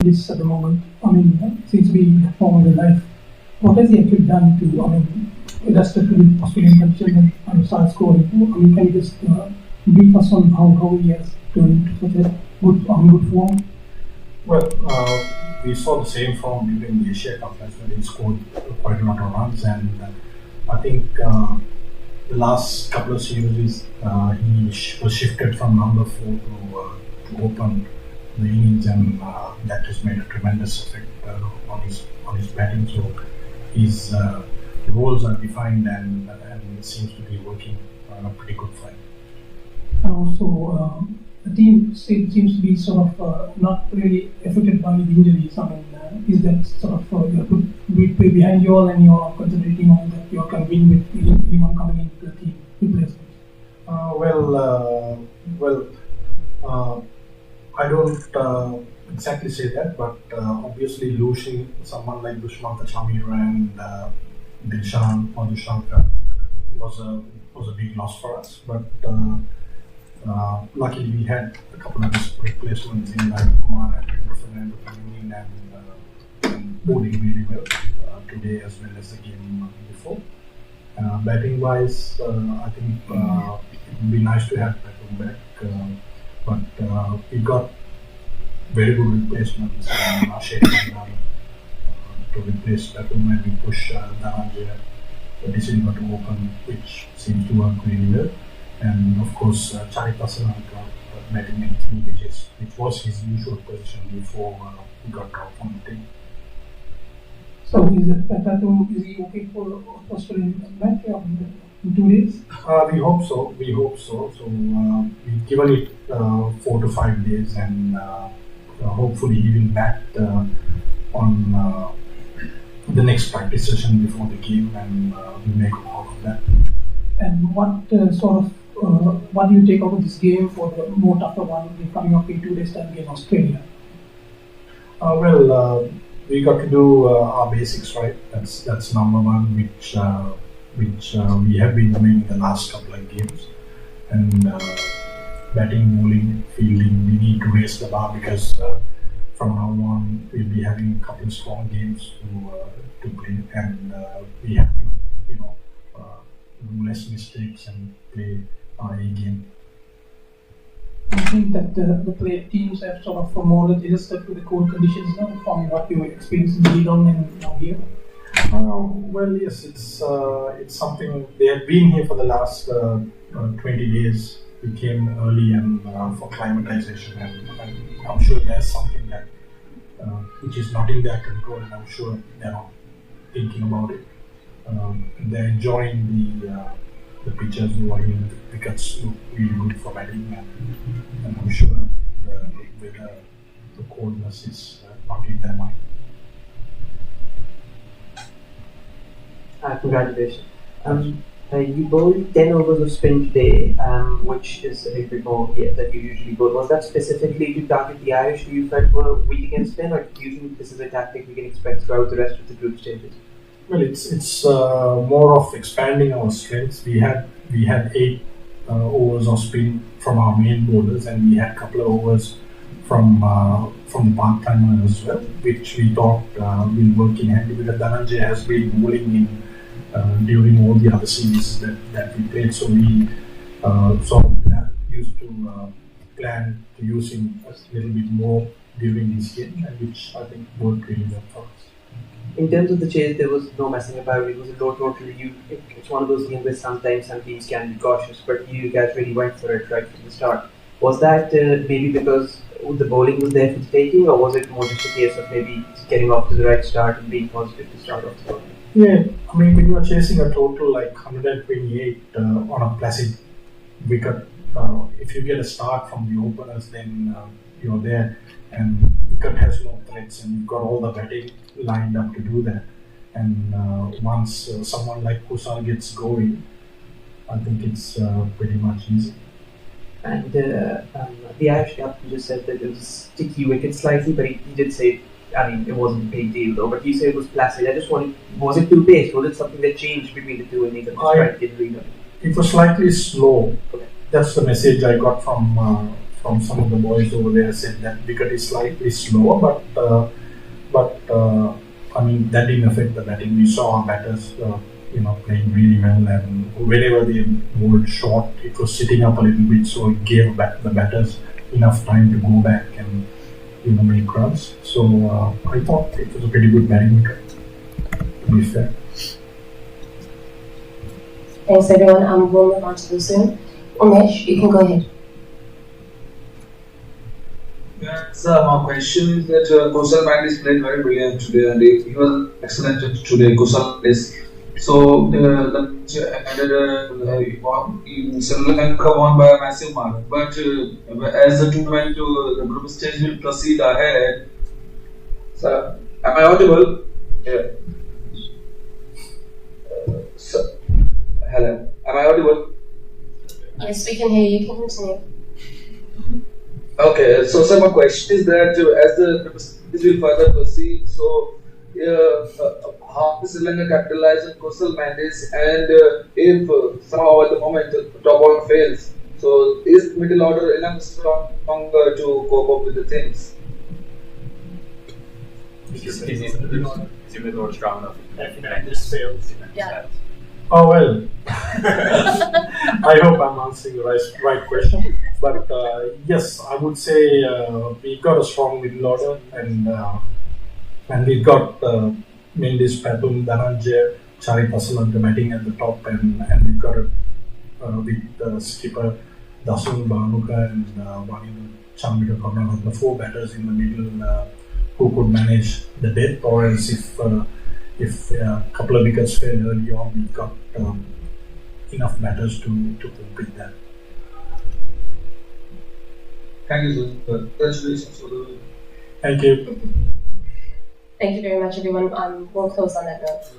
This at the moment, seems to be the form of the life. What has he actually done to, adjusted to the Australian culture and start scoring? Can you just brief us on how he has turned to such a good form? Well, we saw the same form during the Asia Cup as well. He scored quite a lot of runs, and I think the last couple of series he was shifted from number 4 to open the innings, and that has made a tremendous effect on his batting. So his roles are defined, and it seems to be working pretty good for him. And also, the team seems to be sort of not really affected by the injuries. Is that sort of you have to play behind you all, and you are concentrating on that you are coming with anyone coming into the team replacement? I don't exactly say that, but obviously losing someone like Dushmanta Chamira and Dilshan or Dushanka was a big loss for us. But luckily we had a couple of replacements in like Kumar and Victor Fernando coming in and bowling really well today as well as the game before. Batting wise, I think it would be nice to have Beckham back. But we got very good replacements to replace Beckham, and we push Dhananjay December to open, which seems to work really well. And of course, Charita Sananka batting in 3 wickets, which was his usual position before he got dropped from the team. So is he okay for Australian match in 2 days? We hope so. So we've given it 4 to 5 days, and hopefully he will bat on the next practice session before the game, and we'll make a call of that. And what what do you take out of this game for the more tougher one coming up in 2 days time against Australia? We got to do our basics right. That's number one, which we have been doing in the last couple of games. And batting, bowling, fielding, we need to raise the bar, because from now on we'll be having a couple of strong games to play, and we have to, do less mistakes and play our A game. I think that the teams have sort of more or less adjusted to the cold conditions now from what you experienced in Geelong and now here. Yes, it's something they have been here for the last 20 days. We came early and for climatization, and I'm sure there's something that which is not in their control, and I'm sure they're not thinking about it. They're enjoying the pitches over here. The wickets look really good for batting, and I'm sure the coldness is not in their mind. Congratulations. You bowled 10 overs of spin today, which is a little bit more than you usually bowl. Was that specifically to target the Irish who you felt were weak against spin, or do you think this is a tactic we can expect throughout the rest of the group stages? Well, it's more of expanding our strengths. We had 8 overs of spin from our main bowlers, and we had a couple of overs from the part-timer as well, which we thought will work in handy, because Dhananjay has been bowling in during all the other series that we played. So we sort of used to plan to use him a little bit more during this game, and which I think worked really well for us. In terms of the chase, there was no messing about. It was a low total. It's one of those games where sometimes some teams can be cautious, but you guys really went for it right from the start. Was that maybe because the bowling was there for the taking, or was it more just a case of maybe getting off to the right start and being positive to start off the bowling? Yeah, when you are chasing a total like 128 on a placid wicket, if you get a start from the openers, then you're there, and wicket has no threats, and you've got all the batting lined up to do that. And once someone like Kusal gets going, I think it's pretty much easy. And the Irish captain just said that it was a sticky wicket slightly, but he did say, it wasn't a big deal though, but you said it was placid. I just wanted, was it too paced? Was it something that changed between the two innings? It was slightly slow. Okay. That's the message I got from from some of the boys over there said that wicket is slightly slower, but I mean that didn't affect the batting. We saw our batters, playing really well, and whenever they bowled short, it was sitting up a little bit, so it gave the batters enough time to go back and make runs. So I thought it was a pretty good batting wicket, to be fair. Thanks everyone. We'll move on to the Zoom. Umesh, you can go ahead. Yeah, so my question is that Kusal Mendis played very brilliant today, and he was excellent today. Kusal is so the match ended in Sri Lanka won by a massive mark. But as the tournament the group stage will proceed ahead, so am I audible? Yeah. So, hello, am I audible? Yes, we can hear you. You can continue. Okay, so my question is that as the this will further proceed, so how is Sri Lanka capitalize on Kusal Mendis, and if somehow at the moment the top order fails, so is middle order enough stronger to cope up with the things? Is your middle order strong enough? If Mendis fails, Yeah. Oh well, I hope I'm answering the right question. But yes, I would say we got a strong middle order, and we got Mendis, Patum, Dhananjay, Charith Asalanka batting at the top, and we've got it with skipper Dasun Banuka and Vaninu Chamita, the four batters in the middle who could manage the death, or else if a couple of wickets fell early on, we've got enough batters to cope with that. Thank you, sir. Congratulations for the win. Thank you. Thank you very much, everyone. We'll close on that note.